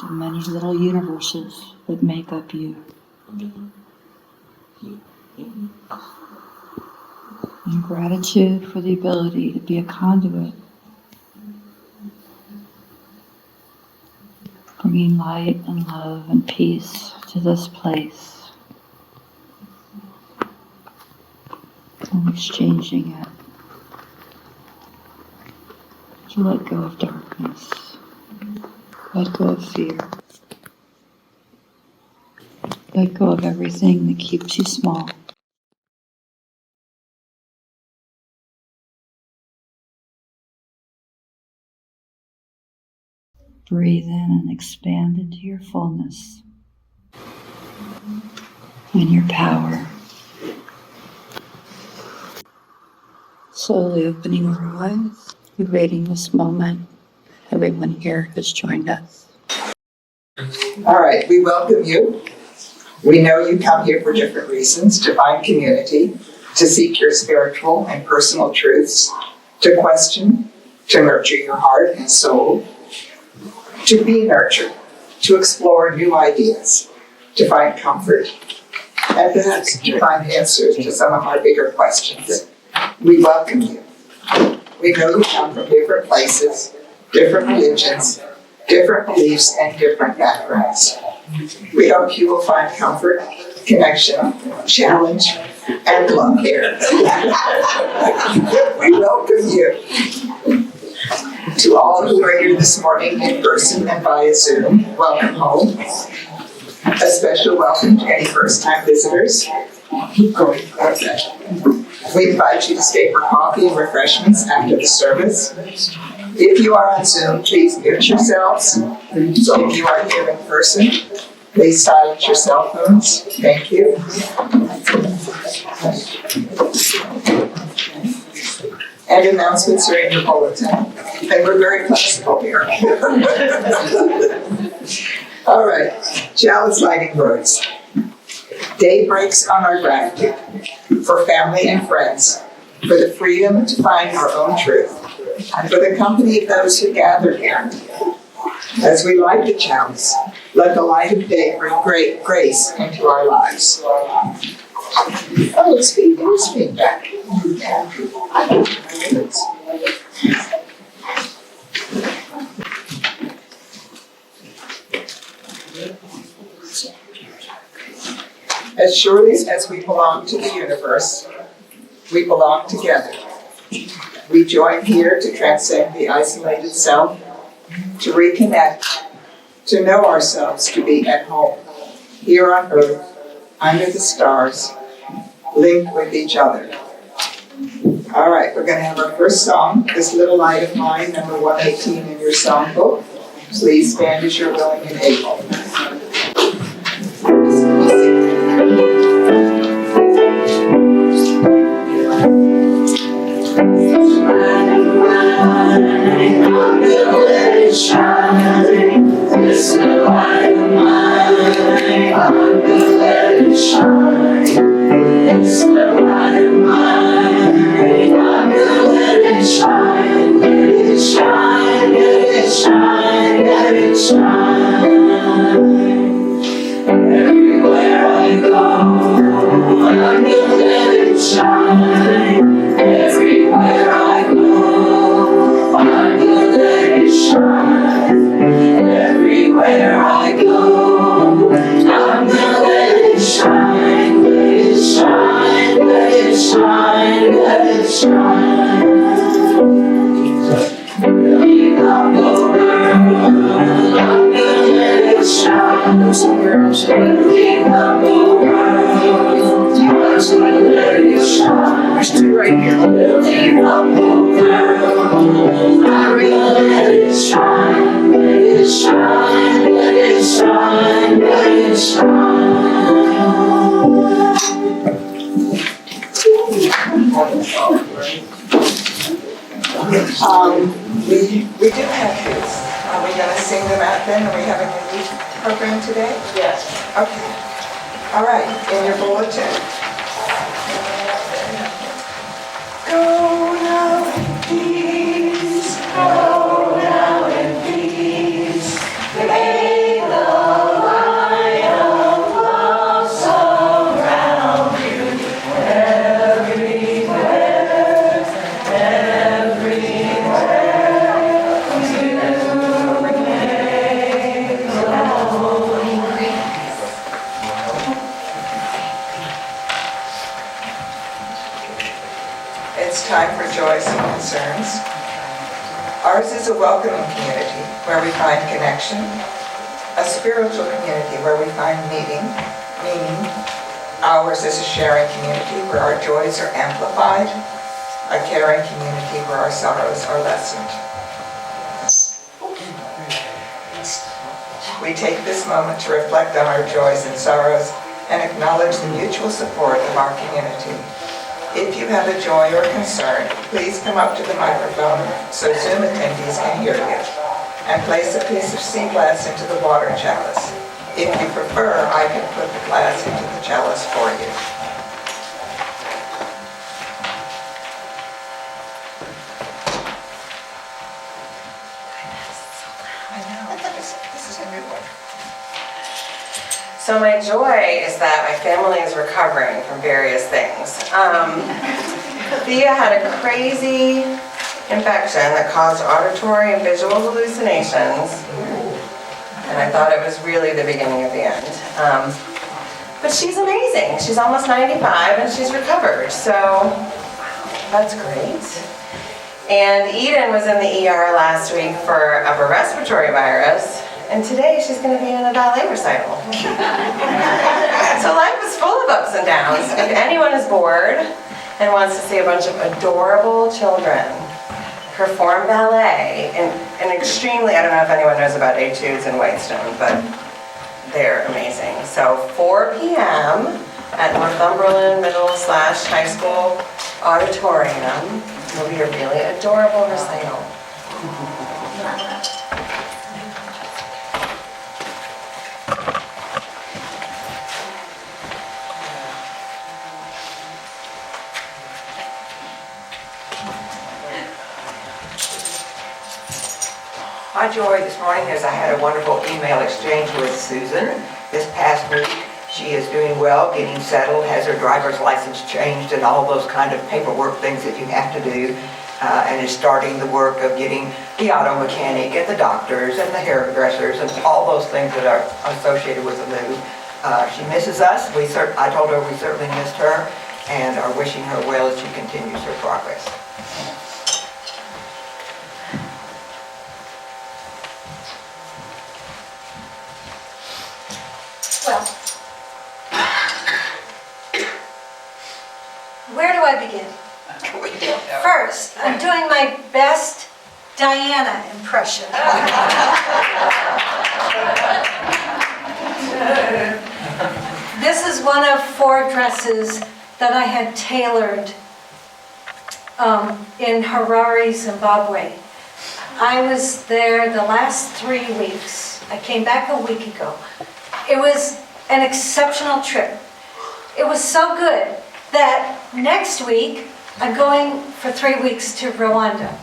the many little universes that make up you. And gratitude for the ability to be a conduit, bringing light and love and peace to this place, and exchanging it to let go of darkness, let go of fear, let go of everything that keeps you small. Breathe in and expand into your fullness and your power. Slowly opening your eyes, evading this moment. Everyone here has joined us. All right, we welcome you. We know you come here for different reasons: to find community, to seek your spiritual and personal truths, to question, to nurture your heart and soul, to be nurtured, to explore new ideas, to find comfort, and perhaps to find answers to some of our bigger questions. We welcome you. We know you come from different places, different religions, different beliefs, and different backgrounds. We hope you will find comfort, connection, challenge, and love here. We welcome you. To all who are here this morning in person and via Zoom, welcome home. A special welcome to any first-time visitors. Keep going. Okay. We invite you to stay for coffee and refreshments after the service. If you are on Zoom, please mute yourselves. So if you are here in person, please silence your cell phones. Thank you. And announcements are in your bulletin. And we're very flexible here. All right, Chalice lighting words. Day breaks on our gratitude for family and friends, for the freedom to find our own truth, and for the company of those who gather here. As we light the chalice, let the light of day bring great grace into our lives. Oh, it's feedback. As surely as we belong to the universe, we belong together. We join here to transcend the isolated self, to reconnect, to know ourselves, to be at home, here on earth, under the stars, linked with each other. All right, we're going to have our first song, This Little Light of Mine, number 118 in your songbook. Please stand as you're willing and able. This little light of mine, I'm gonna let it shine. This little light of mine, I'm gonna let it shine. Let it shine, let it shine, let it shine. Everywhere I go, I'm gonna let it shine. Everywhere I go, I'm gonna let it shine. Everywhere I go, I'm gonna let it shine, let it shine, let it shine, let it shine. Looking up the world, I'm gonna let it shine. Looking up the world, I'm gonna let it shine. There's two right here. Looking up the world, I'm gonna let it shine. Let it shine, let it shine, let it shine. We do have these. Are we going to sing them out then? Are we having a new program today? Yes. Okay. All right, in your bulletin. Go now in peace, go now in peace. May joys and concerns. Ours is a welcoming community where we find connection, a spiritual community where we find meaning. Ours is a sharing community where our joys are amplified, a caring community where our sorrows are lessened. We take this moment to reflect on our joys and sorrows and acknowledge the mutual support of our community. If you have a joy or concern, please come up to the microphone so Zoom attendees can hear you, and place a piece of sea glass into the water chalice. If you prefer, I can put the glass into the chalice for you. I know, this is a new one. So my joy is that my family is recovering from various things. Thea had a crazy infection that caused auditory and visual hallucinations, and I thought it was really the beginning of the end. But she's amazing. She's almost 95 and she's recovered, so that's great. And Eden was in the ER last week for upper respiratory virus, and today she's going to be in a ballet recital. So life is full of ups and downs. If anyone is bored and wants to see a bunch of adorable children perform ballet in an extremely, I don't know if anyone knows about Etudes in Whitestone, but they're amazing. So 4 p.m. at Northumberland Middle/High School Auditorium will be a really adorable recital. My joy this morning is I had a wonderful email exchange with Susan this past week. She is doing well, getting settled, has her driver's license changed and all those kind of paperwork things that you have to do, and is starting the work of getting the auto mechanic and the doctors and the hairdressers and all those things that are associated with the move. She misses us. I told her we certainly missed her and are wishing her well as she continues her progress. Well, where do I begin? First, I'm doing my best Diana impression. This is one of 4 dresses that I had tailored in Harare, Zimbabwe. I was there the last 3 weeks. I came back a week ago. It was an exceptional trip. It was so good that next week I'm going for 3 weeks to Rwanda.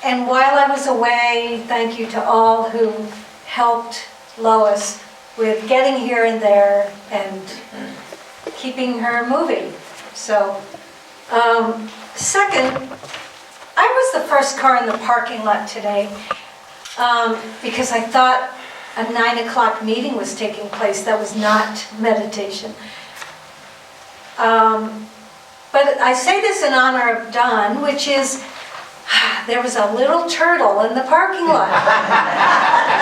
And while I was away, thank you to all who helped Lois with getting here and there and keeping her moving. So, second, I was the first car in the parking lot today. Because I thought a 9 o'clock meeting was taking place. That was not meditation. But I say this in honor of Don, which is, there was a little turtle in the parking lot.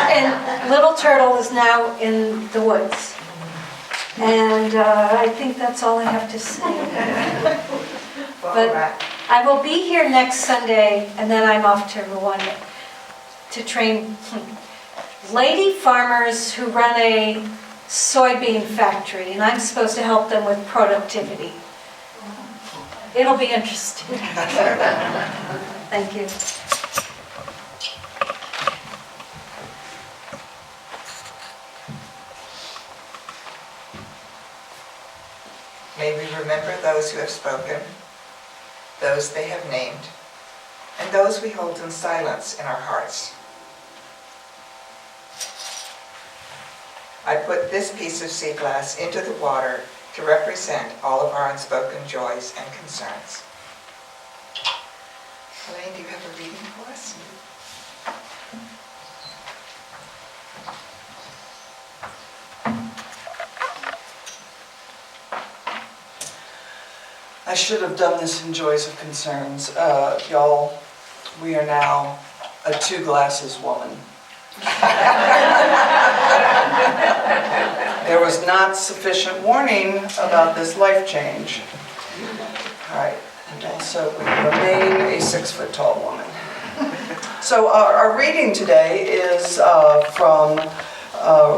And little turtle is now in the woods. And I think that's all I have to say. But I will be here next Sunday, and then I'm off to Rwanda to train lady farmers who run a soybean factory, and I'm supposed to help them with productivity. It'll be interesting. Thank you. May we remember those who have spoken, those they have named, and those we hold in silence in our hearts. I put this piece of sea glass into the water to represent all of our unspoken joys and concerns. Elaine, do you have a reading for us? I should have done this in Joys of Concerns. Y'all, we are now a 2 glasses woman. There was not sufficient warning about this life change. All right, and also we remain a 6-foot-tall woman. So our reading today is from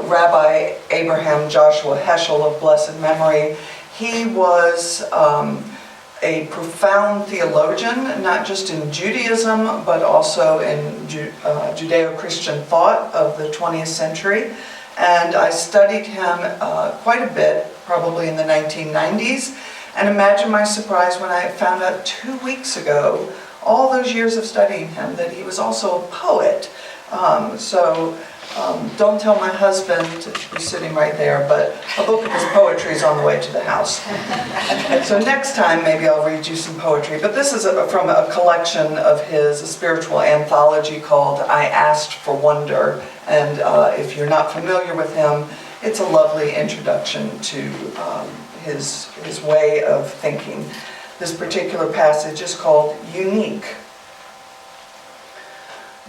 Rabbi Abraham Joshua Heschel of blessed memory. He was a profound theologian, not just in Judaism, but also in Judeo-Christian thought of the 20th century. And I studied him quite a bit, probably in the 1990s. And imagine my surprise when I found out 2 weeks ago, all those years of studying him, that he was also a poet. Don't tell my husband, he's sitting right there, but a book of his poetry is on the way to the house. So next time maybe I'll read you some poetry. But this is from a collection of his, a spiritual anthology called I Asked for Wonder. And if you're not familiar with him, it's a lovely introduction to his way of thinking. This particular passage is called Unique.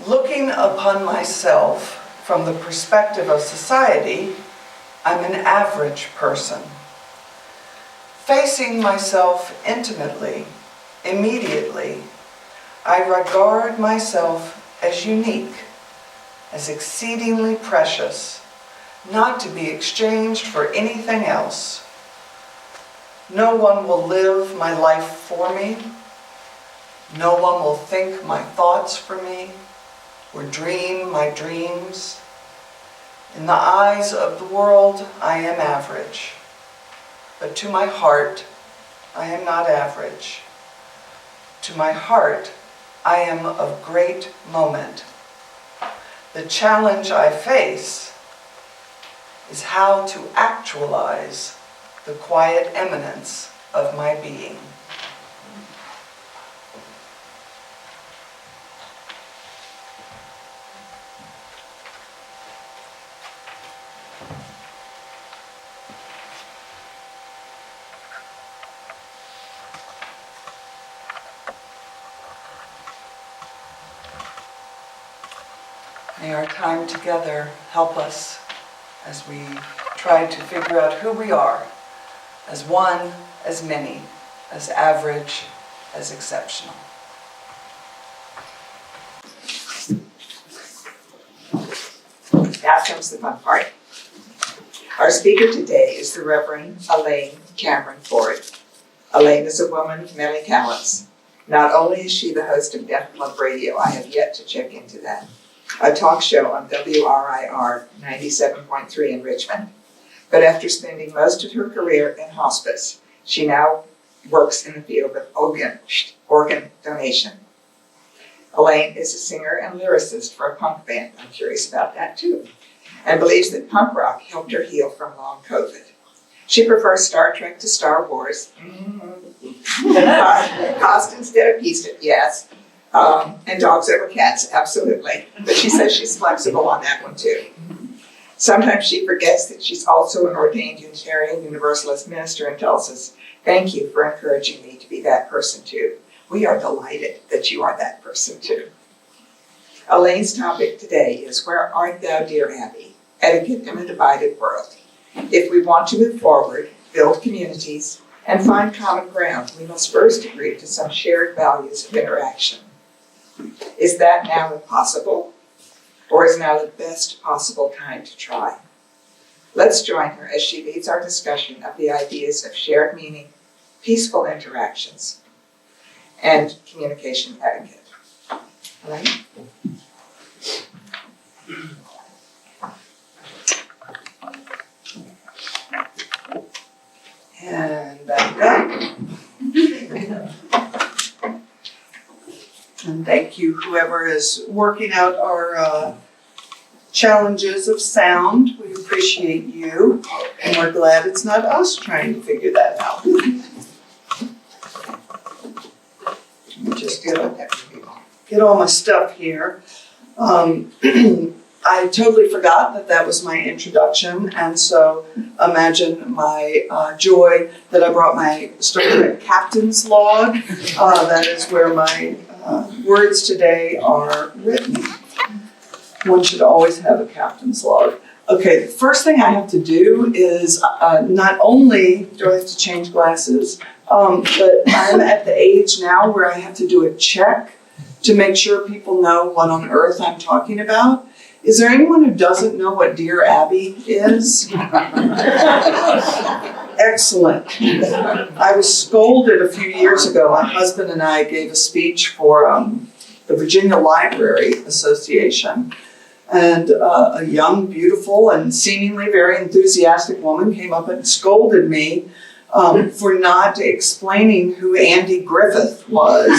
Looking upon myself from the perspective of society, I'm an average person. Facing myself intimately, immediately, I regard myself as unique, as exceedingly precious, not to be exchanged for anything else. No one will live my life for me. No one will think my thoughts for me, or dream my dreams. In the eyes of the world, I am average. But to my heart, I am not average. To my heart, I am of great moment. The challenge I face is how to actualize the quiet eminence of my being. May our time together help us as we try to figure out who we are, as one, as many, as average, as exceptional. Now comes the fun part. Our speaker today is the Reverend Elaine Cameron Ford. Elaine is a woman of many talents. Not only is she the host of Deaf Club Radio, I have yet to check into that, a talk show on WRIR 97.3 in Richmond, but after spending most of her career in hospice, she now works in the field of organ donation. Elaine is a singer and lyricist for a punk band, I'm curious about that too, and believes that punk rock helped her heal from long COVID. She prefers Star Trek to Star Wars. Cost instead of pizza, yes. And dogs over cats, absolutely. But she says she's flexible on that one too. Sometimes she forgets that she's also an ordained Unitarian Universalist minister and tells us, "Thank you for encouraging me to be that person too." We are delighted that you are that person too. Elaine's topic today is, Where Art Thou, Dear Abby? Etiquette in a Divided World. If we want to move forward, build communities, and find common ground, we must first agree to some shared values of interaction. Is that now impossible? Or is now the best possible time to try? Let's join her as she leads our discussion of the ideas of shared meaning, peaceful interactions, and communication etiquette. Elaine? And back up. And thank you, whoever is working out our challenges of sound. We appreciate you, and we're glad it's not us trying to figure that out. Let me just get all my stuff here. I totally forgot that that was my introduction, and so imagine my joy that I brought my story captain's log. That is where my words today are written. One should always have a captain's log. Okay, the first thing I have to do is not only do I have to change glasses, but I'm at the age now where I have to do a check to make sure people know what on earth I'm talking about. Is there anyone who doesn't know what Dear Abby is? Excellent. I was scolded a few years ago. My husband and I gave a speech for the Virginia Library Association. And a young, beautiful, and seemingly very enthusiastic woman came up and scolded me for not explaining who Andy Griffith was.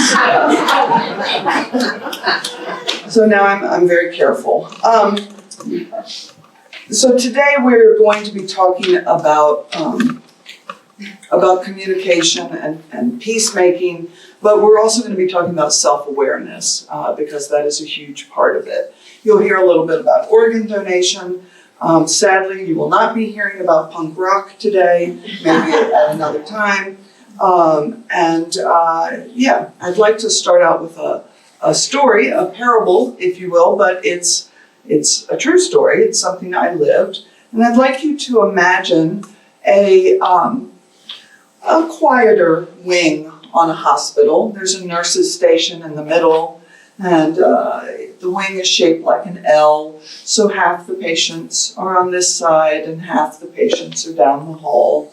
So now I'm very careful. So today we're going to be talking about communication and peacemaking, but we're also going to be talking about self-awareness because that is a huge part of it. You'll hear a little bit about organ donation. Sadly, you will not be hearing about punk rock today, maybe at another time. Yeah, I'd like to start out with a story, a parable, if you will, but it's a true story. It's something I lived. And I'd like you to imagine a quieter wing on a hospital. There's a nurse's station in the middle, and the wing is shaped like an L, so half the patients are on this side and half the patients are down the hall.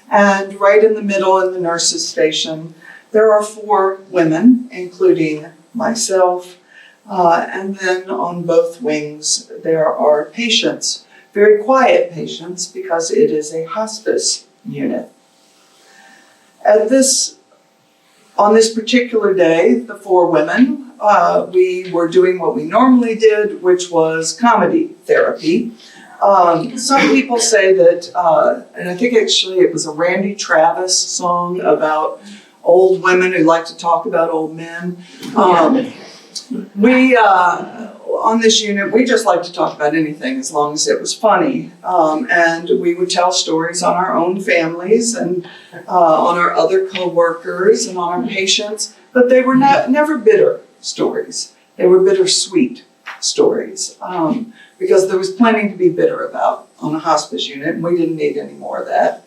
And right in the middle in the nurse's station, there are 4 women, including myself, and then on both wings there are patients, very quiet patients because it is a hospice unit. On this particular day, the 4 women, we were doing what we normally did, which was comedy therapy. Some people say that, and I think actually it was a Randy Travis song about old women who like to talk about old men. On this unit, we just like to talk about anything as long as it was funny. And we would tell stories on our own families and on our other co-workers and on our patients, but they were never bitter stories. They were bittersweet stories because there was plenty to be bitter about on a hospice unit, and we didn't need any more of that.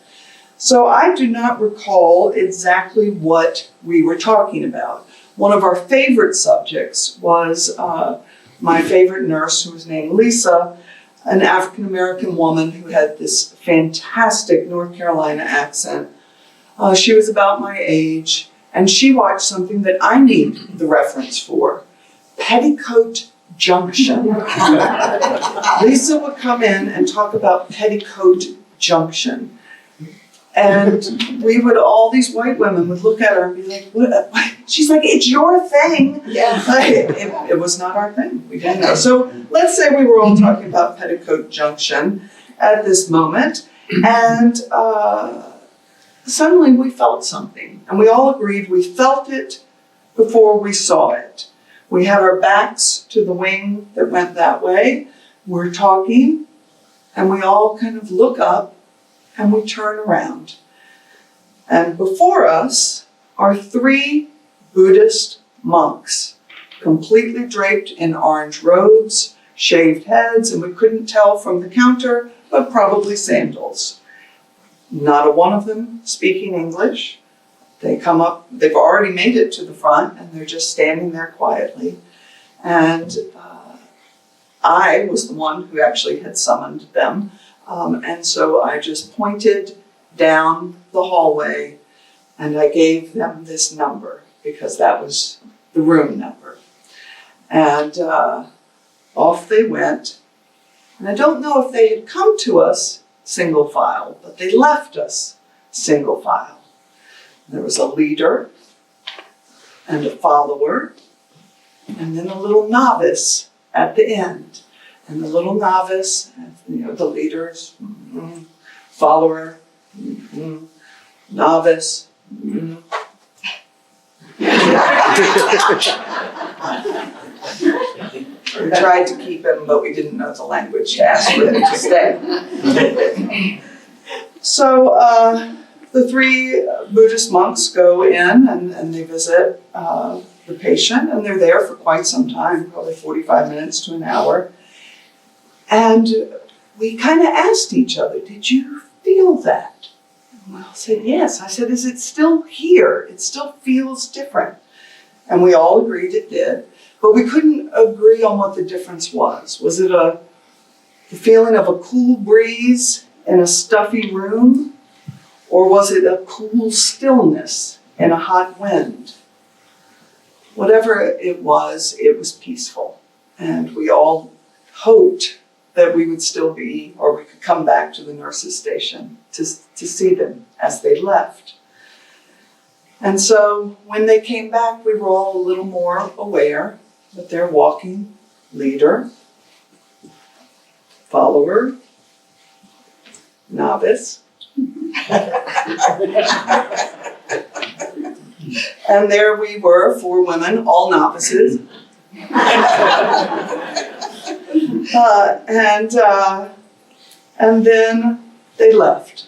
So I do not recall exactly what we were talking about. One of our favorite subjects was my favorite nurse, who was named Lisa, an African-American woman who had this fantastic North Carolina accent. She was about my age, and she watched something that I need the reference for, Petticoat Junction. Lisa would come in and talk about Petticoat Junction. And all these white women would look at her and be like, what? She's like, it's your thing. Yeah. It was not our thing. We didn't know. So let's say we were all talking about Petticoat Junction at this moment. And suddenly we felt something. And we all agreed we felt it before we saw it. We had our backs to the wing that went that way. We're talking, and we all kind of look up, and we turn around. And before us are 3 Buddhist monks, completely draped in orange robes, shaved heads, and we couldn't tell from the counter, but probably sandals. Not a one of them speaking English. They come up, they've already made it to the front, and they're just standing there quietly. And I was the one who actually had summoned them. And so I just pointed down the hallway and I gave them this number because that was the room number. And off they went. And I don't know if they had come to us single file, but they left us single file. There was a leader and a follower and then a little novice at the end. And the little novice, the leaders, follower, novice. We tried to keep him, but we didn't know the language to ask for him to stay. So the three Buddhist monks go in and they visit the patient, and they're there for quite some time, probably 45 minutes to an hour. And we kind of asked each other, did you feel that? And I said, yes. I said, is it still here? It still feels different. And we all agreed it did, but we couldn't agree on what the difference was. Was it the feeling of a cool breeze in a stuffy room? Or was it a cool stillness in a hot wind? Whatever it was peaceful. And we all hoped that we would still be, or we could come back to the nurses' station to see them as they left. And so when they came back, we were all a little more aware that their walking leader, follower, novice, and there we were, 4 women, all novices. And then they left.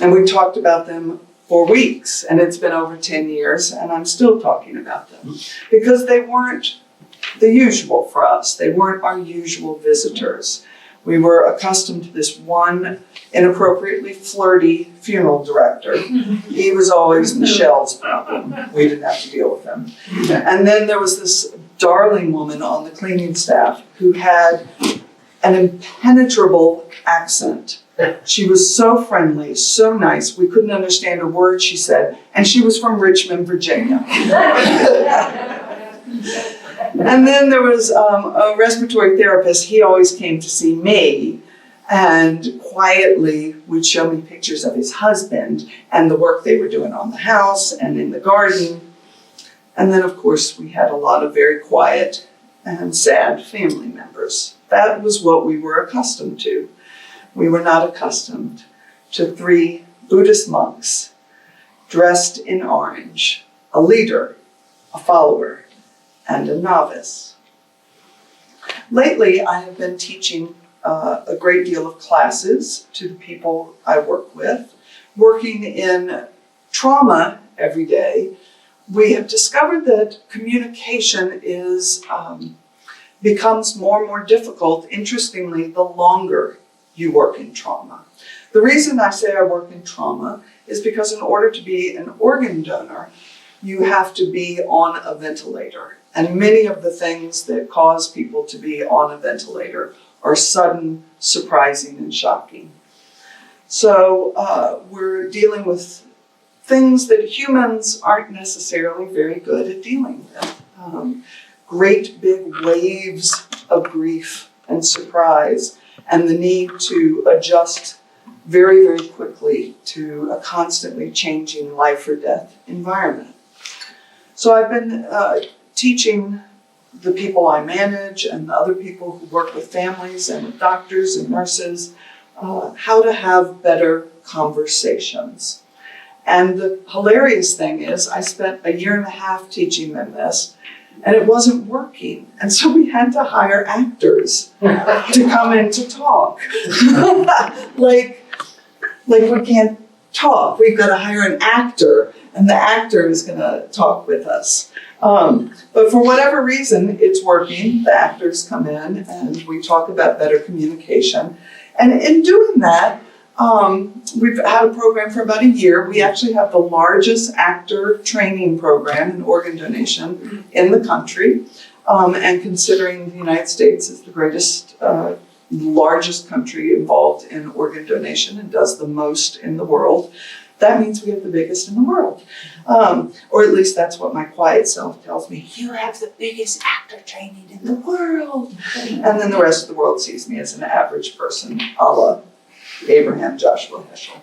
And we talked about them for weeks, and it's been over 10 years, and I'm still talking about them. Because they weren't the usual for us. They weren't our usual visitors. We were accustomed to this one inappropriately flirty funeral director. He was always Michelle's problem. We didn't have to deal with him. And then there was this darling woman on the cleaning staff who had an impenetrable accent. She was so friendly, so nice. We couldn't understand a word she said. And she was from Richmond, Virginia. And then there was a respiratory therapist. He always came to see me and quietly would show me pictures of his husband and the work they were doing on the house and in the garden. And then, of course, we had a lot of very quiet and sad family members. That was what we were accustomed to. We were not accustomed to 3 Buddhist monks dressed in orange, a leader, a follower, and a novice. Lately, I have been teaching a great deal of classes to the people I work with. Working in trauma every day, we have discovered that communication becomes more and more difficult, interestingly, the longer you work in trauma. The reason I say I work in trauma is because in order to be an organ donor, you have to be on a ventilator. And many of the things that cause people to be on a ventilator are sudden, surprising, and shocking. So we're dealing with things that humans aren't necessarily very good at dealing with. Great big waves of grief and surprise, and the need to adjust very, very quickly to a constantly changing life or death environment. So I've been teaching the people I manage and the other people who work with families and with doctors and nurses how to have better conversations. And the hilarious thing is I spent 1.5 years teaching them this, and it wasn't working. And so we had to hire actors to come in to talk. like we can't talk. We've got to hire an actor, and the actor is going to talk with us. But for whatever reason, it's working. The actors come in, and we talk about better communication. And in doing that, we've had a program for about 1 year. We actually have the largest actor training program in organ donation in the country. And considering the United States is the greatest, largest country involved in organ donation and does the most in the world, that means we have the biggest in the world. Or at least that's what my quiet self tells me. You have the biggest actor training in the world. And then the rest of the world sees me as an average person, a la Abraham Joshua Heschel.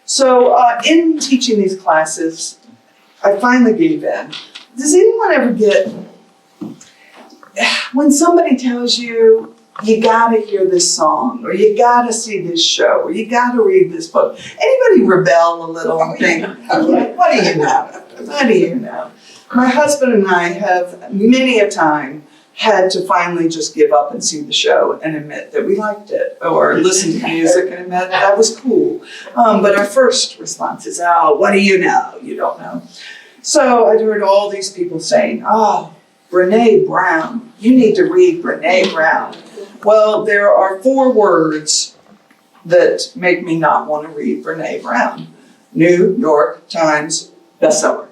So in teaching these classes, I finally gave in. Does anyone ever get, when somebody tells you, you gotta hear this song, or you gotta see this show, or you gotta read this book, anybody rebel a little and think, what do you know? What do you know? My husband and I have many a time had to finally just give up and see the show and admit that we liked it, or listen to music and admit that was cool. But our first response is, oh, what do you know? You don't know. So I'd heard all these people saying, oh, Brene Brown, you need to read Brene Brown. Well, there are 4 words that make me not want to read Brene Brown. New York Times bestseller.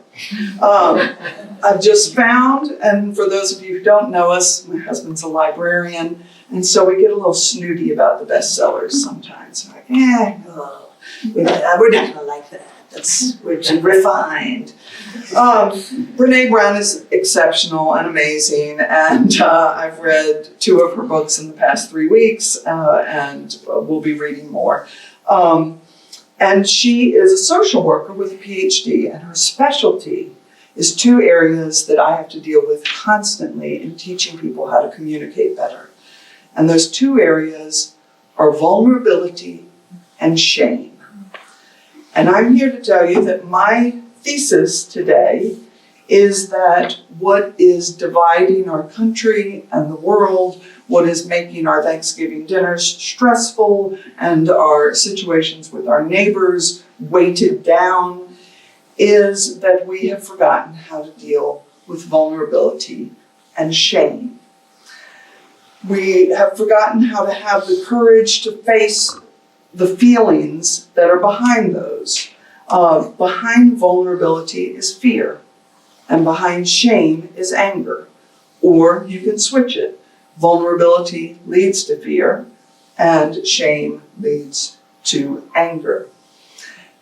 I've just found, and for those of you who don't know us, my husband's a librarian, and so we get a little snooty about the bestsellers sometimes. Like, we're not going to like that. We're too refined. Brene Brown is exceptional and amazing, and I've read 2 of her books in the past 3 weeks, and we'll be reading more. And she is a social worker with a PhD, and her specialty is 2 areas that I have to deal with constantly in teaching people how to communicate better. And those 2 areas are vulnerability and shame. And I'm here to tell you that my thesis today is that what is dividing our country and the world, what is making our Thanksgiving dinners stressful and our situations with our neighbors weighted down, is that we have forgotten how to deal with vulnerability and shame. We have forgotten how to have the courage to face the feelings that are behind those. Behind vulnerability is fear, and behind shame is anger. Or you can switch it. Vulnerability leads to fear, and shame leads to anger.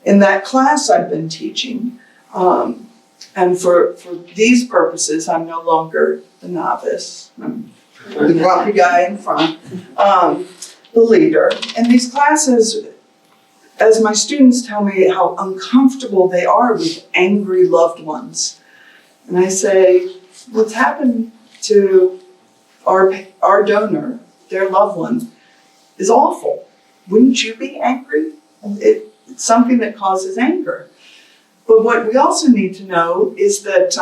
In that class I've been teaching, and for these purposes, I'm no longer the novice. I'm the grumpy guy in front. The leader. In these classes, as my students tell me how uncomfortable they are with angry loved ones, and I say, what's happened to our donor, their loved one, is awful. Wouldn't you be angry? It's something that causes anger. But what we also need to know is that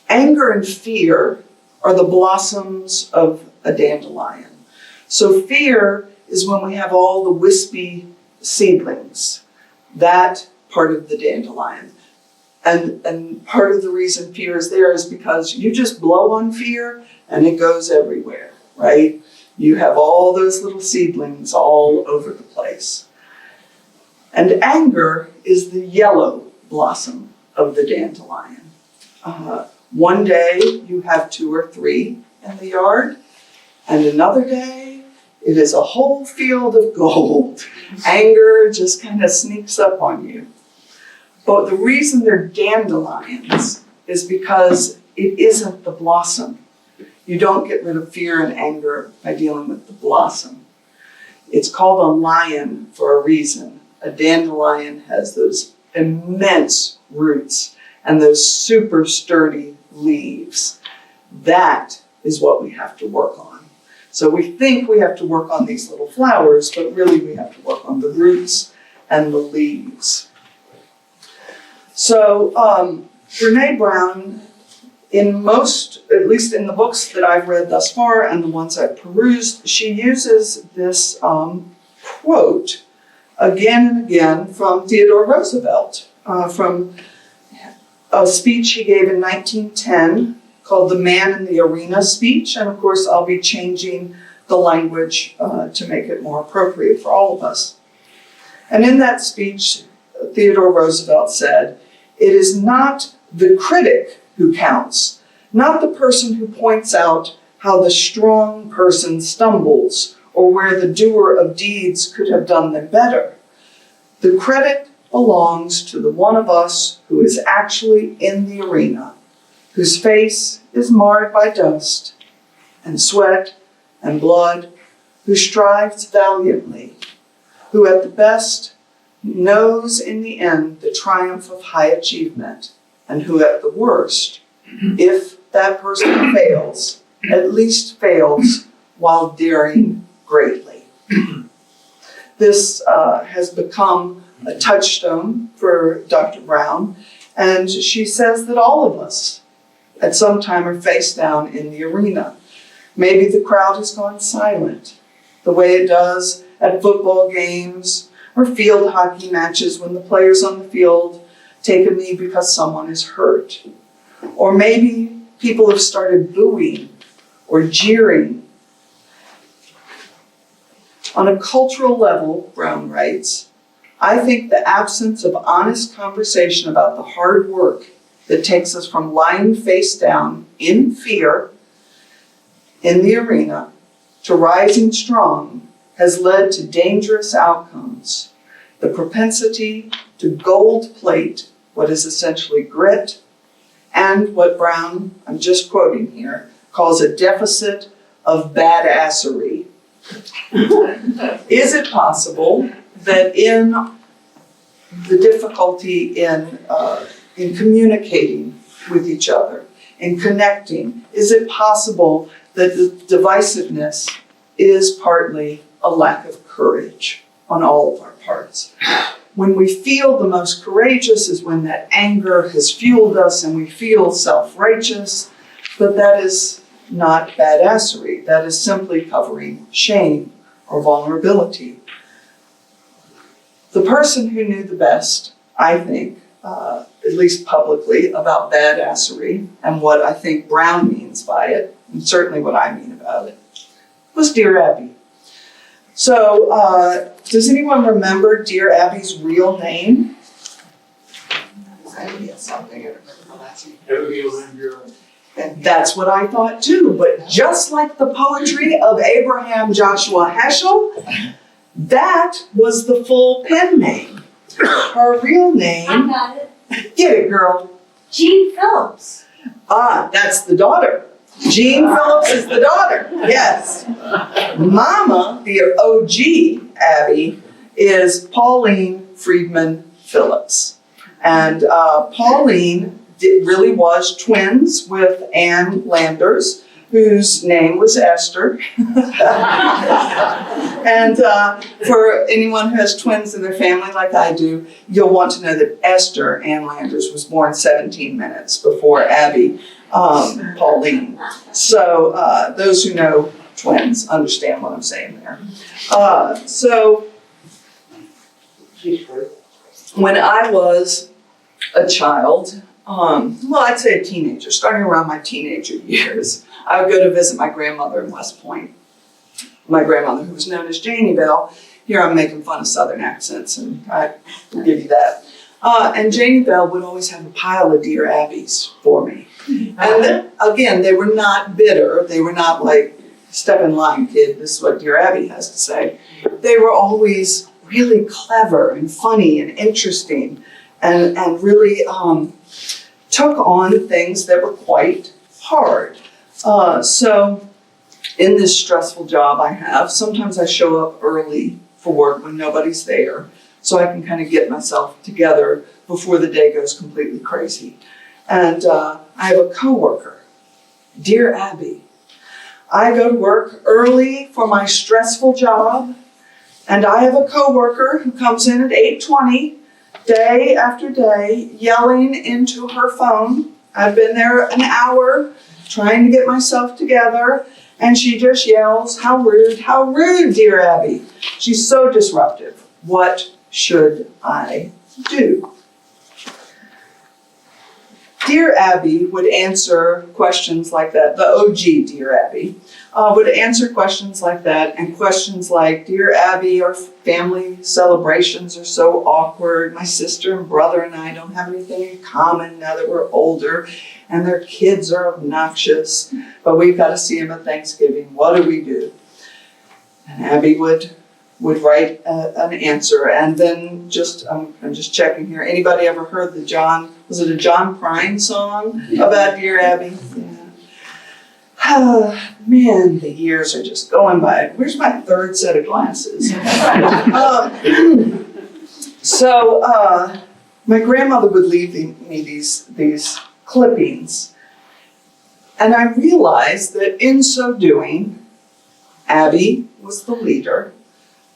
anger and fear are the blossoms of a dandelion. So fear is when we have all the wispy seedlings, that part of the dandelion. And part of the reason fear is there is because you just blow on fear and it goes everywhere, right? You have all those little seedlings all over the place. And anger is the yellow blossom of the dandelion. One day you have 2 or 3 in the yard, and another day it is a whole field of gold. Anger just kind of sneaks up on you. But the reason they're dandelions is because it isn't the blossom. You don't get rid of fear and anger by dealing with the blossom. It's called a lion for a reason. A dandelion has those immense roots and those super sturdy leaves. That is what we have to work on. So we think we have to work on these little flowers, but really we have to work on the roots and the leaves. So Brene Brown, in most, at least in the books that I've read thus far and the ones I've perused, she uses this quote again and again from Theodore Roosevelt, from a speech he gave in 1910 called the Man in the Arena speech. And of course, I'll be changing the language to make it more appropriate for all of us. And in that speech, Theodore Roosevelt said, "It is not the critic who counts, not the person who points out how the strong person stumbles or where the doer of deeds could have done them better. The credit belongs to the one of us who is actually in the arena, whose face is marred by dust and sweat and blood, who strives valiantly, who at the best knows in the end the triumph of high achievement, and who at the worst, if that person fails, at least fails while daring greatly." This has become a touchstone for Dr. Brown, And she says that all of us at some time are face down in the arena. Maybe the crowd has gone silent, the way it does at football games or field hockey matches when the players on the field take a knee because someone is hurt. Or maybe people have started booing or jeering. On a cultural level, Brown writes, I think the absence of honest conversation about the hard work that takes us from lying face down in fear in the arena to rising strong has led to dangerous outcomes. The propensity to gold plate what is essentially grit and what Brown, I'm just quoting here, calls a deficit of badassery. Is it possible that in the difficulty in communicating with each other, in connecting, is it possible that the divisiveness is partly a lack of courage on all of our parts? When we feel the most courageous is when that anger has fueled us and we feel self-righteous, but that is not badassery. That is simply covering shame or vulnerability. The person who knew the best, I think, at least publicly, about badassery and what I think Brown means by it, and certainly what I mean about it, was Dear Abby. So, does anyone remember Dear Abby's real name? Something I don't remember the last name. And that's what I thought too, but just like the poetry of Abraham Joshua Heschel, that was the full pen name. Her real name, I got it. get it girl. Jean Phillips. Ah, that's the daughter. Jean Phillips is the daughter, yes. Mama, the OG Abby, is Pauline Friedman Phillips. And Pauline really was twins with Ann Landers, whose name was Esther. And for anyone who has twins in their family like I do, you'll want to know that Esther Ann Landers was born 17 minutes before Abby Pauline. So those who know twins understand what I'm saying there. So when I was a child, well, I'd say a teenager, starting around my teenager years, I would go to visit my grandmother in West Point. My grandmother, who was known as Janie Bell. Here I'm making fun of Southern accents, and I will give you that. And Janie Bell would always have a pile of Dear Abbeys for me. And again, they were not bitter. They were not like, step in line, kid, this is what Dear Abby has to say. They were always really clever and funny and interesting and really took on things that were quite hard. So in this stressful job I have, sometimes I show up early for work when nobody's there so I can kind of get myself together before the day goes completely crazy. And I have a coworker, Dear Abby. I go to work early for my stressful job, and I have a coworker who comes in at 8:20 day after day, yelling into her phone. I've been there an hour trying to get myself together, and she just yells, how rude, Dear Abby. She's so disruptive. What should I do? Dear Abby would answer questions like that. The OG Dear Abby would answer questions like that, and questions like, Dear Abby, our family celebrations are so awkward. My sister and brother and I don't have anything in common now that we're older, and their kids are obnoxious, but we've got to see them at Thanksgiving. What do we do? And Abby would write an answer, and then I'm just checking here. Anybody ever heard the was it a John Prine song about Dear Abby? Yeah. Man, the years are just going by. Where's my third set of glasses? My grandmother would leave me these clippings, and I realized that in so doing, Abby was the leader,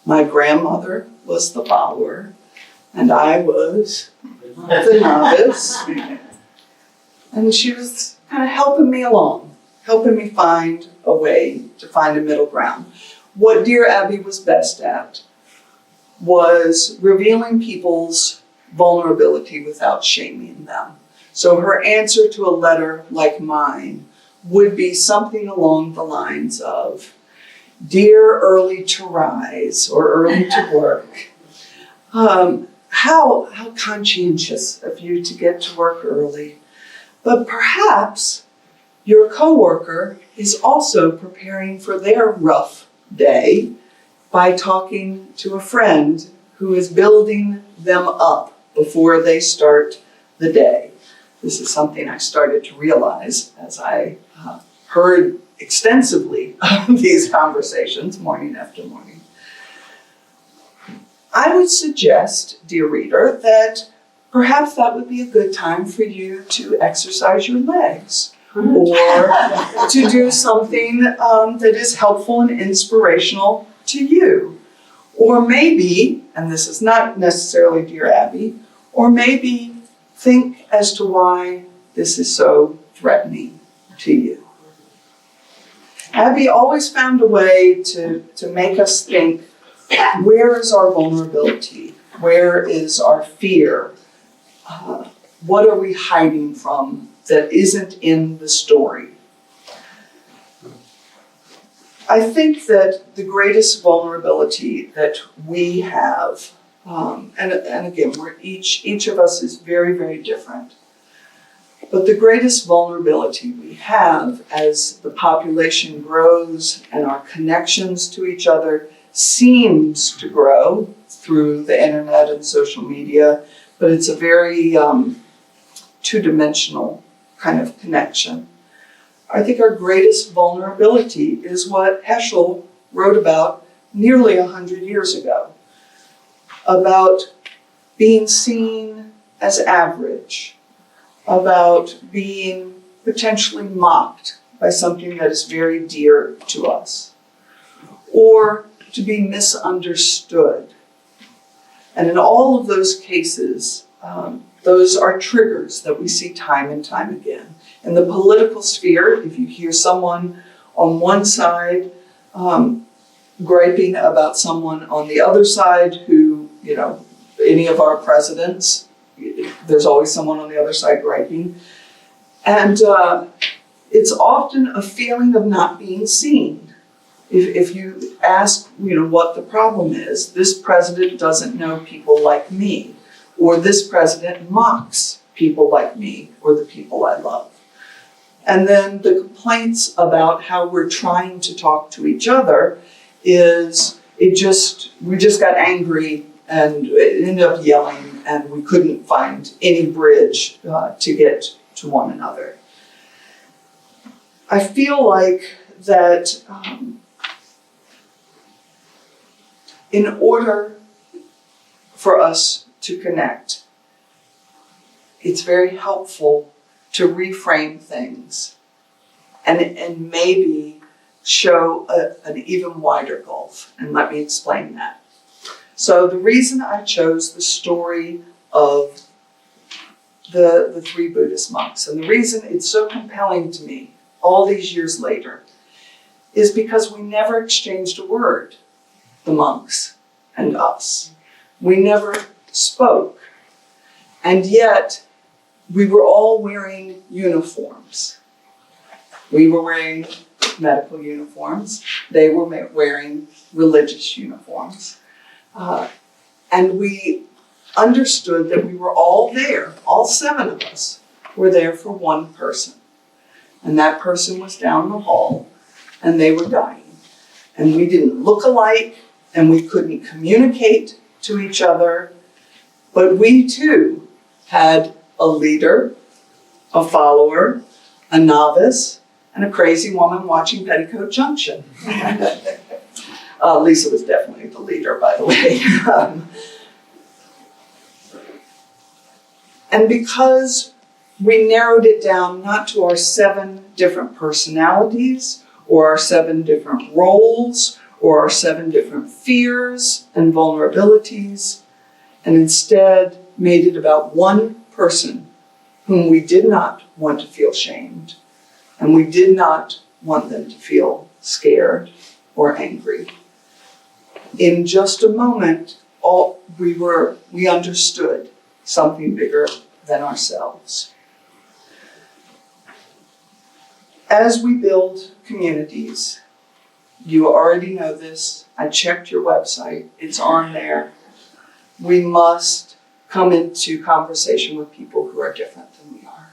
my grandmother was the follower, and I was the novice. And she was kind of helping me along, helping me find a way to find a middle ground. What Dear Abby was best at was revealing people's vulnerability without shaming them. So her answer to a letter like mine would be something along the lines of, "Dear early to rise or early to work, how conscientious of you to get to work early. But perhaps your coworker is also preparing for their rough day by talking to a friend who is building them up before they start the day." This is something I started to realize as I heard extensively of these conversations morning after morning. I would suggest, dear reader, that perhaps that would be a good time for you to exercise your legs or to do something that is helpful and inspirational to you. Or maybe, and this is not necessarily Dear Abby, or maybe think as to why this is so threatening to you. Abby always found a way to make us think, where is our vulnerability? Where is our fear? What are we hiding from that isn't in the story? I think that the greatest vulnerability that we have, and again, each of us is very, very different. But the greatest vulnerability we have as the population grows and our connections to each other seems to grow through the internet and social media, but it's a very two-dimensional kind of connection. I think our greatest vulnerability is what Heschel wrote about nearly 100 years ago, about being seen as average, about being potentially mocked by something that is very dear to us, or to be misunderstood. And in all of those cases, those are triggers that we see time and time again. In the political sphere, if you hear someone on one side griping about someone on the other side who, any of our presidents, there's always someone on the other side griping. And it's often a feeling of not being seen. If you ask, what the problem is, this president doesn't know people like me, or this president mocks people like me or the people I love. And then the complaints about how we're trying to talk to each other is we just got angry and ended up yelling, and we couldn't find any bridge to get to one another. I feel like that in order for us to connect, it's very helpful to reframe things and maybe show an even wider gulf. And let me explain that. So the reason I chose the story of the three Buddhist monks, and the reason it's so compelling to me all these years later, is because we never exchanged a word, the monks and us. We never spoke. And yet, we were all wearing uniforms. We were wearing medical uniforms. They were wearing religious uniforms. And we understood that we were all there. All 7 of us were there for one person. And that person was down the hall, and they were dying. And we didn't look alike, and we couldn't communicate to each other. But we too had a leader, a follower, a novice, and a crazy woman watching Petticoat Junction. Lisa was definitely the leader, by the way. And because we narrowed it down not to our 7 different personalities, or our 7 different roles, or our 7 different fears and vulnerabilities, and instead made it about one person whom we did not want to feel shamed, and we did not want them to feel scared or angry. In just a moment, we understood something bigger than ourselves. As we build communities, you already know this, I checked your website, it's on there. We must come into conversation with people who are different than we are.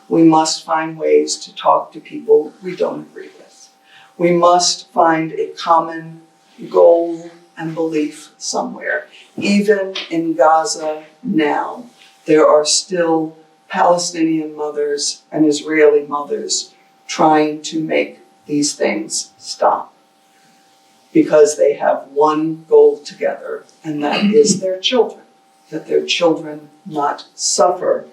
We must find ways to talk to people we don't agree with. We must find a common goal and belief somewhere. Even in Gaza now, there are still Palestinian mothers and Israeli mothers trying to make these things stop because they have one goal together, and that is their children, that their children not suffer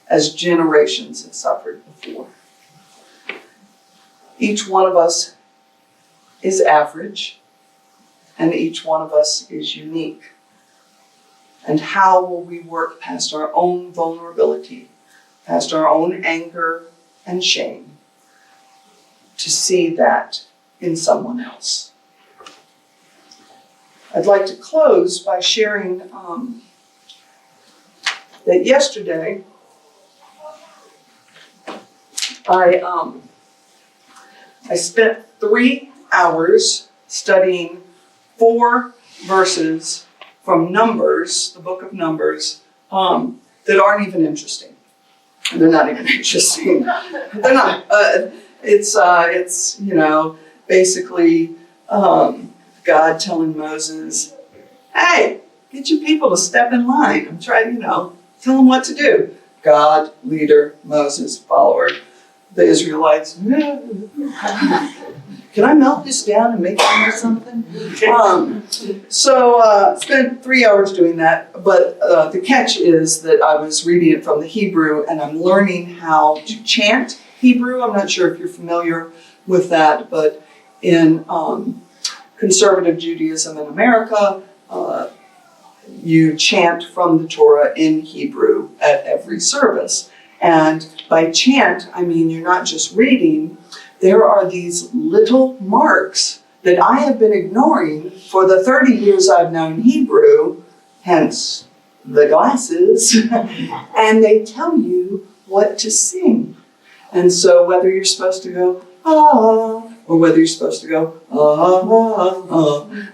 as generations have suffered before. Each one of us is average, and each one of us is unique. And how will we work past our own vulnerability, past our own anger and shame, to see that in someone else? I'd like to close by sharing that yesterday I spent 3 hours studying 4 verses from Numbers, the book of Numbers, that aren't even interesting. They're not even interesting. They're not. It's basically God telling Moses, hey, get your people to step in line. I'm trying, tell them what to do. God, leader, Moses, follower. The Israelites, can I melt this down and make it into something? Spent 3 hours doing that, but the catch is that I was reading it from the Hebrew, and I'm learning how to chant Hebrew. I'm not sure if you're familiar with that, but in conservative Judaism in America, you chant from the Torah in Hebrew at every service. And by chant, I mean you're not just reading. There are these little marks that I have been ignoring for the 30 years I've known Hebrew, hence the glasses, and they tell you what to sing. And so whether you're supposed to go, ah, or whether you're supposed to go,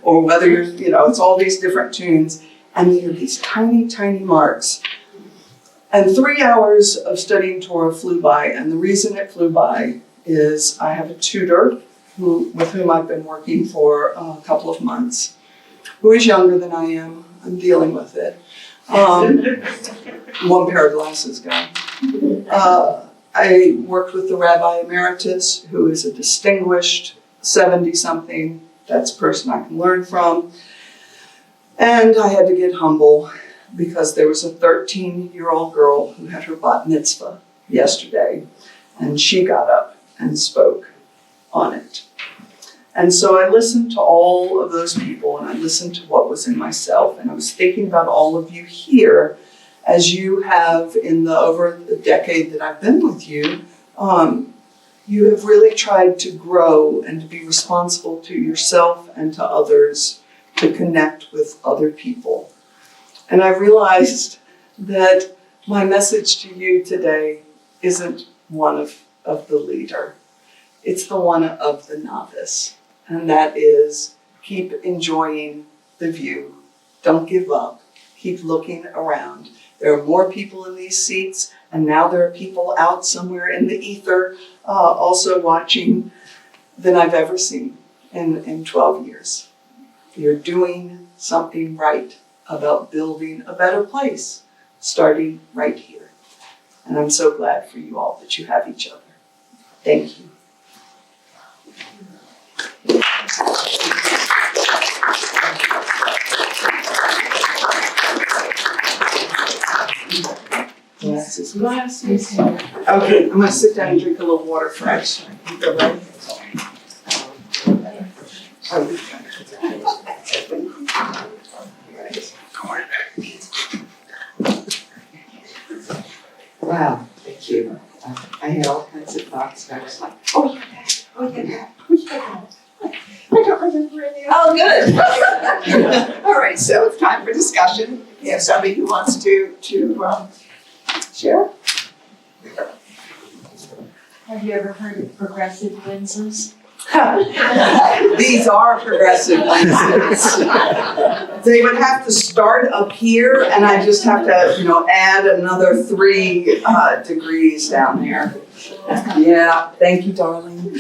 or whether you're, it's all these different tunes, and there are these tiny, tiny marks. And 3 hours of studying Torah flew by, and the reason it flew by is I have a tutor with whom I've been working for a couple of months, who is younger than I am. I'm dealing with it. One pair of glasses guy. I worked with the Rabbi Emeritus, who is a distinguished 70-something. That's a person I can learn from. And I had to get humble because there was a 13-year-old girl who had her bat mitzvah yesterday, and she got up and spoke on it. And so I listened to all of those people, and I listened to what was in myself, and I was thinking about all of you here, as you have in the over the decade that I've been with you, you have really tried to grow and to be responsible to yourself and to others, to connect with other people. And I realized that my message to you today isn't one of the leader. It's the one of the novice. And that is, keep enjoying the view. Don't give up. Keep looking around. There are more people in these seats, and now there are people out somewhere in the ether also watching than I've ever seen in 12 years. You're doing something right about building a better place, starting right here. And I'm so glad for you all that you have each other. Thank you. Glasses. Okay, I'm gonna sit down and drink a little water first. You go ready? Don't worry about it. remember any. Oh, good. All right, so it's time for discussion. If you have somebody who wants to share? Have you ever heard of progressive lenses? These are progressive lenses. They would have to start up here, and I just have to, add another 3 degrees down there. Yeah, thank you, darling.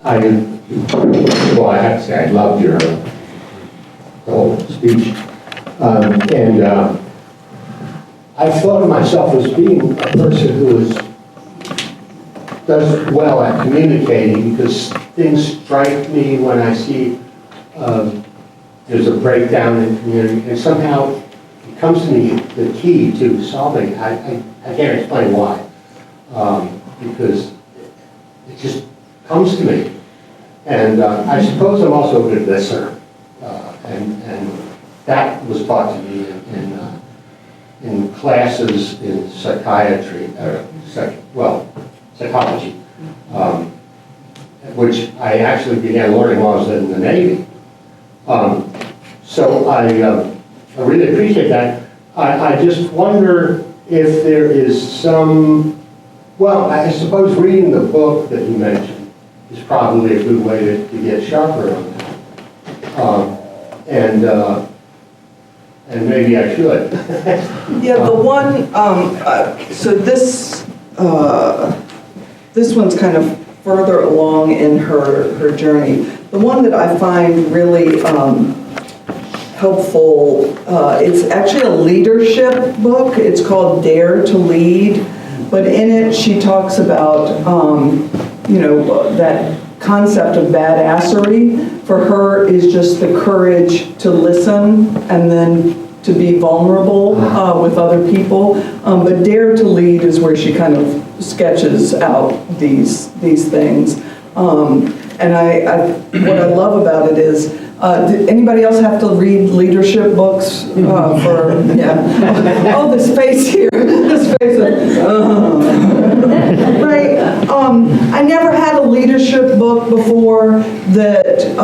I have to say, I loved your whole speech. I thought of myself as being a person who does well at communicating, because things strike me when I see there's a breakdown in community, and somehow it comes to me the key to solving it. I can't explain why, because it just comes to me. And I suppose I'm also a good listener, and that was taught to me in classes in psychiatry, psychology, which I actually began learning while I was in the Navy. So I really appreciate that. I just wonder if there is some, I suppose reading the book that you mentioned is probably a good way to get sharper on that. And maybe I should. Yeah, the one, so this one's kind of further along in her journey. The one that I find really helpful, it's actually a leadership book. It's called Dare to Lead, but in it she talks about, that concept of badassery for her is just the courage to listen and then to be vulnerable with other people. But Dare to Lead is where she kind of sketches out these things. And what I love about it is, did anybody else have to read leadership books yeah. Oh, this face here, this face. Right. I never had a leadership book before that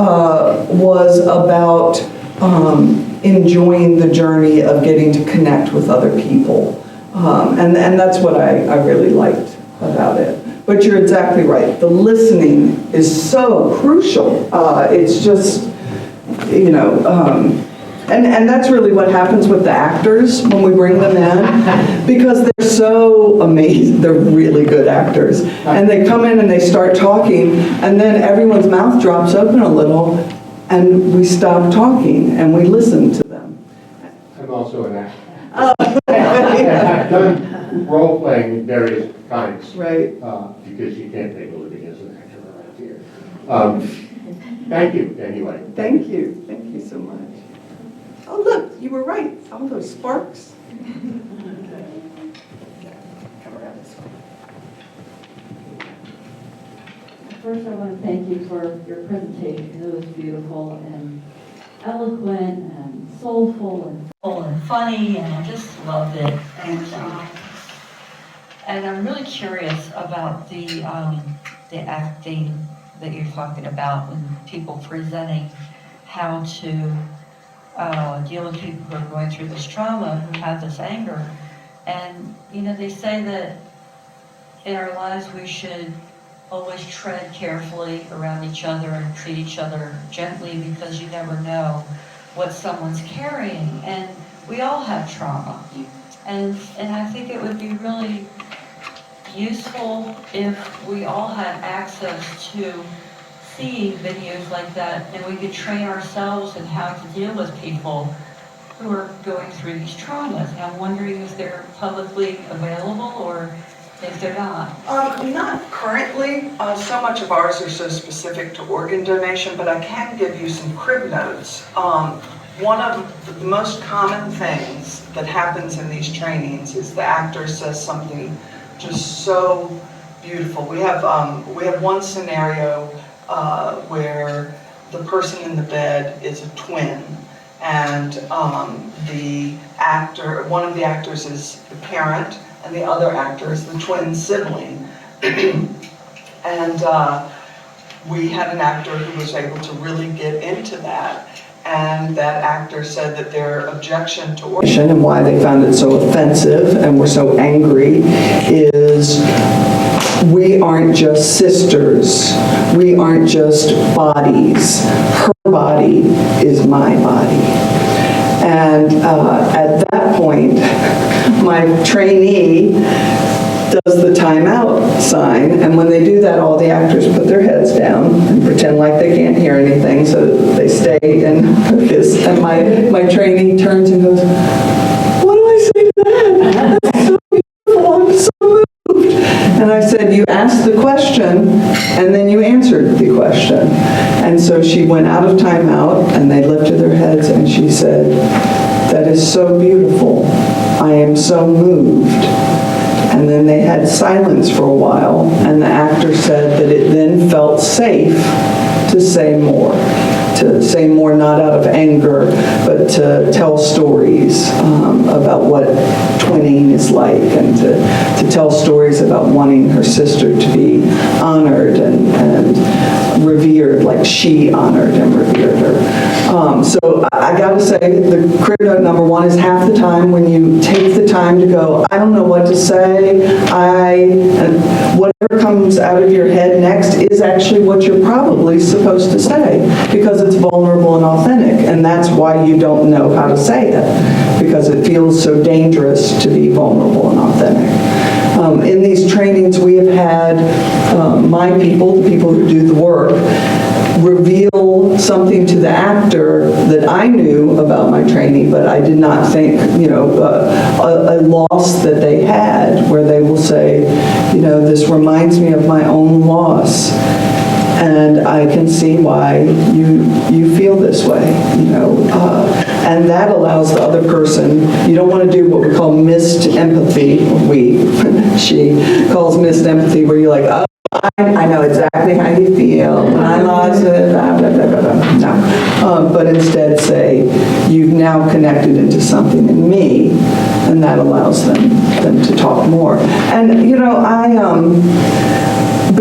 was about enjoying the journey of getting to connect with other people. And that's what I really liked about it. But you're exactly right. The listening is so crucial. It's just, and that's really what happens with the actors when we bring them in, because they're so amazing. They're really good actors. And they come in and they start talking, and then everyone's mouth drops open a little, and we stop talking and we listen to them. I'm also an actor. I've done role-playing of various kinds. Right. Because you can't make a living as an actor around here. Thank you, anyway. Thank you. Thank you so much. Oh, look, you were right. All those sparks. Come around this way. First, I want to thank you for your presentation. It was beautiful and eloquent and soulful and full and funny, and I just loved it. And I'm really curious about the acting that you're talking about when people presenting how to deal with people who are going through this trauma, who have this anger. And, they say that in our lives we should always tread carefully around each other and treat each other gently, because you never know what someone's carrying. And we all have trauma. And I think it would be really useful if we all had access to seeing videos like that, and we could train ourselves in how to deal with people who are going through these traumas. And I'm wondering if they're publicly available or if they're not. Not currently. So much of ours are so specific to organ donation, but I can give you some crib notes. One of the most common things that happens in these trainings is the actor says something just so beautiful. We have one scenario where the person in the bed is a twin, and one of the actors is the parent, and the other actor is the twin sibling. And we had an actor who was able to really get into that. And that actor said that their objection to ordination and why they found it so offensive and were so angry is we aren't just sisters. We aren't just bodies. Her body is my body. And at that point, my trainee does the timeout sign, and when they do that, all the actors put their heads down and pretend like they can't hear anything, so that they stay and focus. And my trainee turns and goes, "What do I say to that? That's so beautiful, I'm so moved." And I said, "You asked the question, and then you answered the question." And so she went out of timeout, and they lifted their heads, and she said, "That is so beautiful. I am so moved." And then they had silence for a while, and the actor said that it then felt safe to say more not out of anger, but to tell stories about what twinning is like, and to tell stories about wanting her sister to be honored and revered, like she honored and revered her. So I gotta say, the career note number one is half the time when you take the time to go, I don't know what to say, and whatever comes out of your head next is actually what you're probably supposed to say, because it's vulnerable and authentic, and that's why you don't know how to say it, because it feels so dangerous to be vulnerable and authentic. In these trainings, we have had my people, the people who do the work, reveal something to the actor that I knew about my trainee, but I did not think, a loss that they had, where they will say, this reminds me of my own loss, and I can see why you feel this way, and that allows the other person, you don't want to do what we call missed empathy, she calls missed empathy, where you're like, oh, I know exactly how you feel when I lost it, blah, blah, blah, blah, blah. No. But instead say, you've now connected into something in me, and that allows them to talk more. And,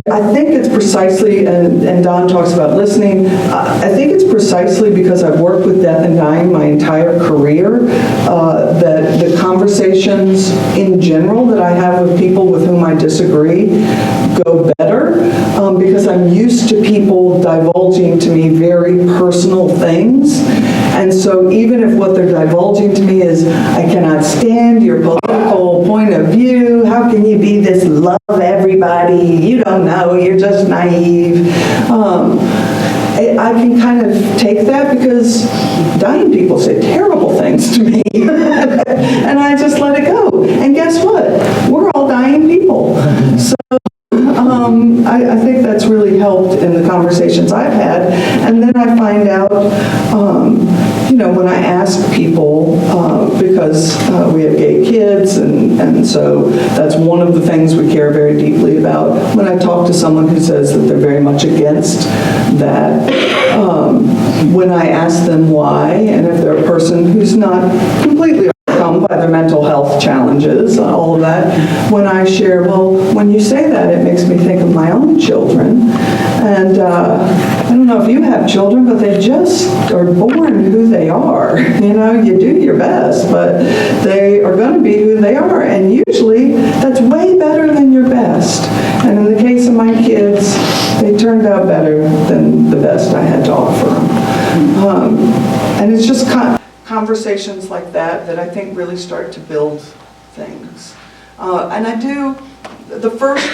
I think it's precisely, and Don talks about listening, I think it's precisely because I've worked with death and dying my entire career that the conversations in general that I have with people with whom I disagree go better, because I'm used to people divulging to me very personal things. And so even if what they're divulging to me is, I cannot stand your political point of view, how can you be this love everybody, you don't know, you're just naive. I can kind of take that because dying people say terrible things to me. And I just let it go. And guess what? We're all dying people. So I think that's really helped in the conversations I've had. And then I find out, when I ask people, because we have gay kids, and so that's one of the things we care very deeply about. When I talk to someone who says that they're very much against that, when I ask them why, and if they're a person who's not completely overcome by their mental health challenges, all of that, when I share, well, when you say that, it makes me think of my own children. And I don't know if you have children, but they just are born who they are. You do your best, but they are going to be who they are. And usually, that's way better than your best. And in the case of my kids, they turned out better than the best I had to offer them. And it's just conversations like that I think really start to build things. And I do, the first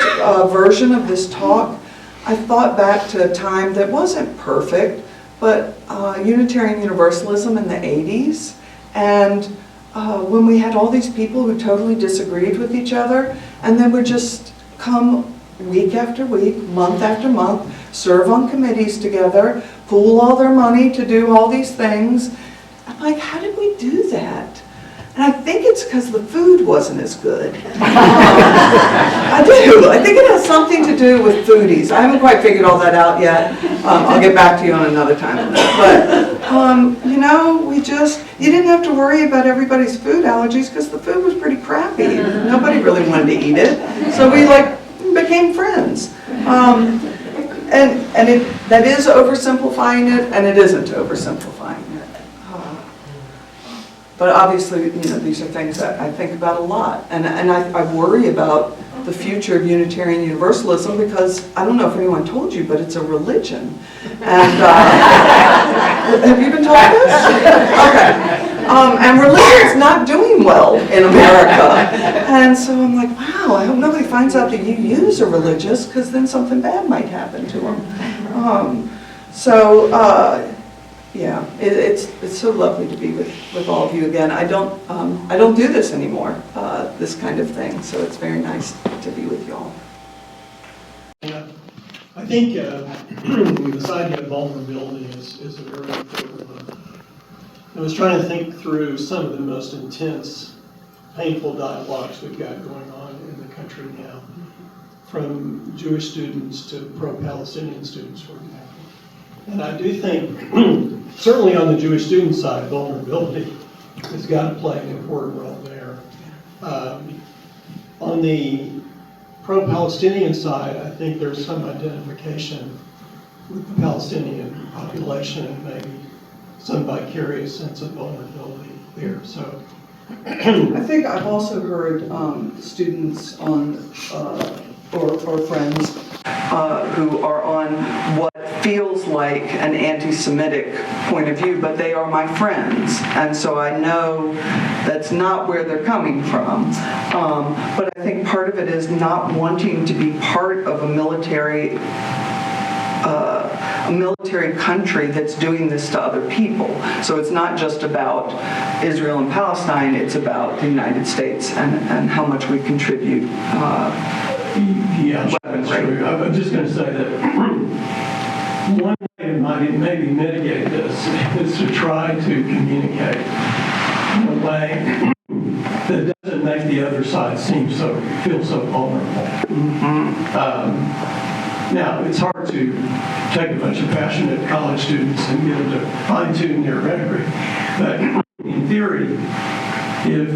version of this talk, I thought back to a time that wasn't perfect, but Unitarian Universalism in the 80s, and when we had all these people who totally disagreed with each other, and then would just come week after week, month after month, serve on committees together, pool all their money to do all these things. I'm like, how did we do that? And I think it's because the food wasn't as good. I do. I think it has something to do with foodies. I haven't quite figured all that out yet. I'll get back to you on another time on that. But, you didn't have to worry about everybody's food allergies because the food was pretty crappy. Nobody really wanted to eat it. So we became friends. that is oversimplifying it, and it isn't oversimplifying it. But obviously, these are things that I think about a lot, and I worry about the future of Unitarian Universalism, because I don't know if anyone told you, but it's a religion. And have you been told this? Okay. And religion's not doing well in America. And so I'm like, wow, I hope nobody finds out that UUs are religious, because then something bad might happen to them. Yeah, it's so lovely to be with all of you again. I don't do this anymore, this kind of thing, so it's very nice to be with you all. Yeah, I think this idea of vulnerability is a very important one. I was trying to think through some of the most intense, painful dialogues we've got going on in the country now, from Jewish students to pro-Palestinian students, for example. And I do think, certainly on the Jewish student side, vulnerability has got to play an important role there. On the pro-Palestinian side, I think there's some identification with the Palestinian population and maybe some vicarious sense of vulnerability there. So, I think I've also heard students on or friends who are on what feels like an anti-Semitic point of view, but they are my friends, and so I know that's not where they're coming from. But I think part of it is not wanting to be part of a military country that's doing this to other people. So it's not just about Israel and Palestine, it's about the United States and how much we contribute. Yeah, that's true. I'm just going to say that one way to maybe mitigate this is to try to communicate in a way that doesn't make the other side feel so vulnerable. Now, it's hard to take a bunch of passionate college students and get them to fine-tune their rhetoric, but in theory, if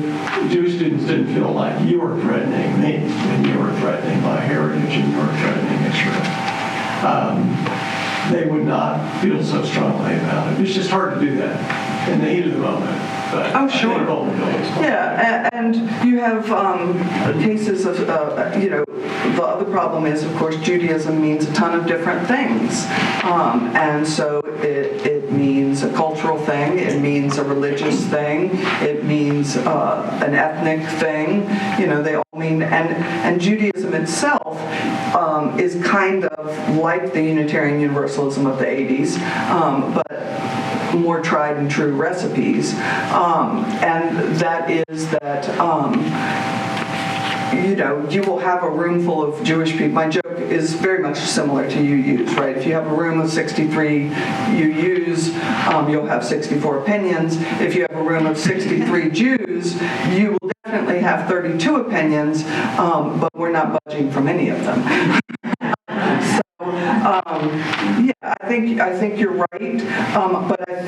Jewish students didn't feel like you were threatening me and you were threatening my heritage and you were threatening Israel, they would not feel so strongly about it. It's just hard to do that in the heat of the moment. But oh, sure. Yeah, and you have cases of, the other problem is, of course, Judaism means a ton of different things. And so it means a cultural thing, it means a religious thing, it means an ethnic thing. They all mean, and Judaism itself is kind of like the Unitarian Universalism of the 80s, but more tried and true recipes, and that is that you will have a room full of Jewish people. My joke is very much similar to UUs, right? If you have a room of 63 UUs, you'll have 64 opinions. If you have a room of 63 Jews, you will definitely have 32 opinions, but we're not budging from any of them. I think you're right, but I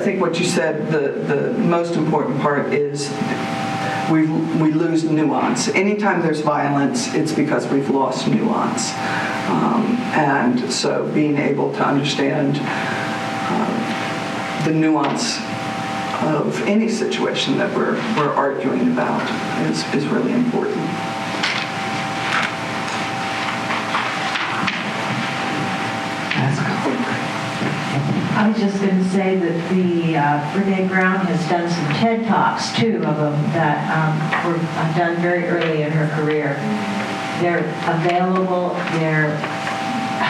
think what you said, the most important part is we lose nuance. Anytime there's violence, it's because we've lost nuance, and so being able to understand the nuance of any situation that we're arguing about is really important. I was just going to say that Brene Brown has done some TED Talks, two of them, that were done very early in her career. They're available, they're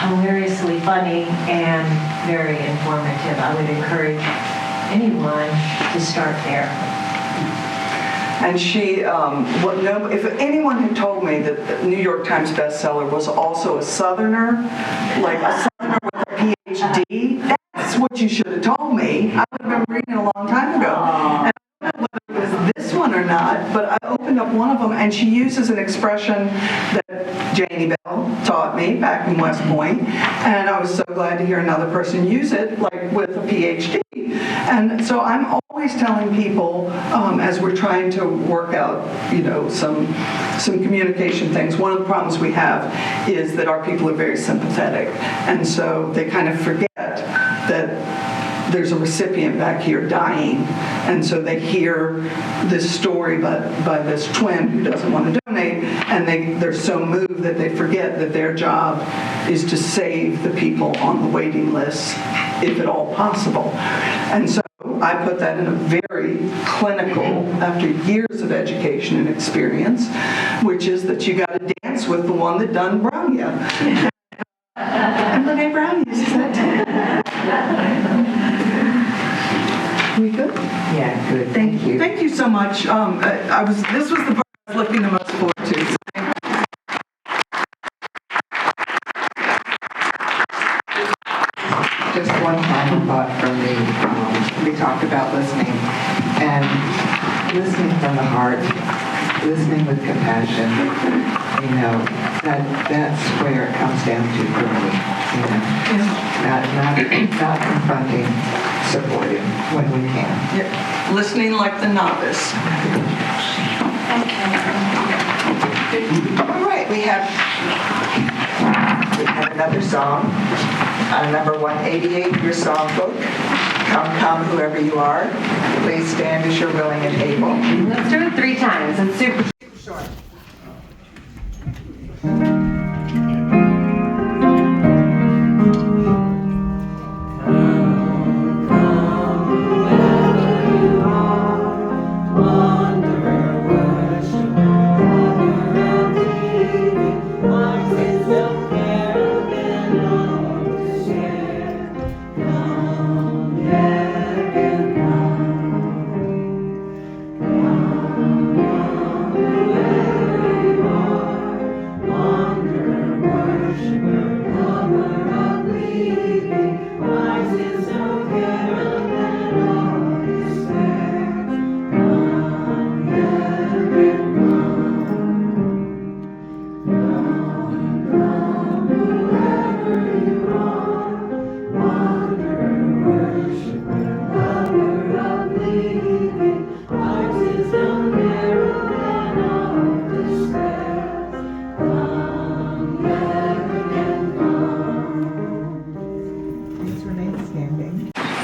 hilariously funny, and very informative. I would encourage anyone to start there. And she, if anyone had told me that the New York Times bestseller was also a Southerner, like a Southerner with a PhD, that's what you should have told me. I would have been reading it a long time ago. And I don't know whether it was this one or not, but I opened up one of them, and she uses an expression that Janie Bell taught me back in West Point, and I was so glad to hear another person use it, like with a PhD. And so I'm always telling people, as we're trying to work out, some communication things, one of the problems we have is that our people are very sympathetic. And so they kind of forget that there's a recipient back here dying. And so they hear this story by this twin who doesn't want to donate, and they're so moved that they forget that their job is to save the people on the waiting list, if at all possible. And so I put that in a very clinical, after years of education and experience, which is that you got to dance with the one that done brung you. And Brene Brown uses that too. We good? Yeah, good. Thank you. Thank you so much. This was the part I was looking the most forward to. So Just one final thought from me. We talked about listening, and listening from the heart, listening with compassion, that's where it comes down to for me, not confronting, supporting when we can. yeah, listening like the novice. All right, we have another song, number 188 of your songbook. Come, come, whoever you are. Please stand as you're willing and able. Let's do it 3 times. It's super short.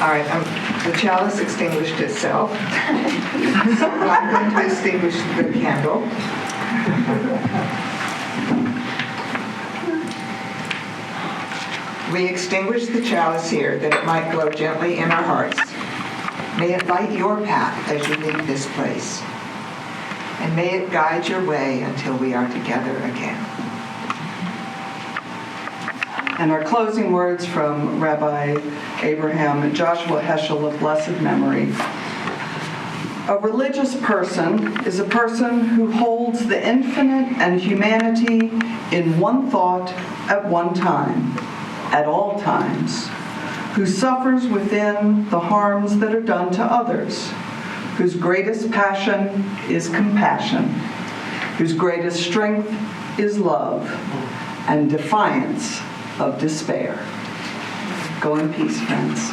All right, the chalice extinguished itself. So I'm going to extinguish the candle. We extinguish the chalice here that it might glow gently in our hearts. May it light your path as you leave this place. And may it guide your way until we are together again. And our closing words from Rabbi Abraham Joshua Heschel of blessed memory. A religious person is a person who holds the infinite and humanity in one thought at one time, at all times, who suffers within the harms that are done to others, whose greatest passion is compassion, whose greatest strength is love, and defiance of despair. Go in peace, friends.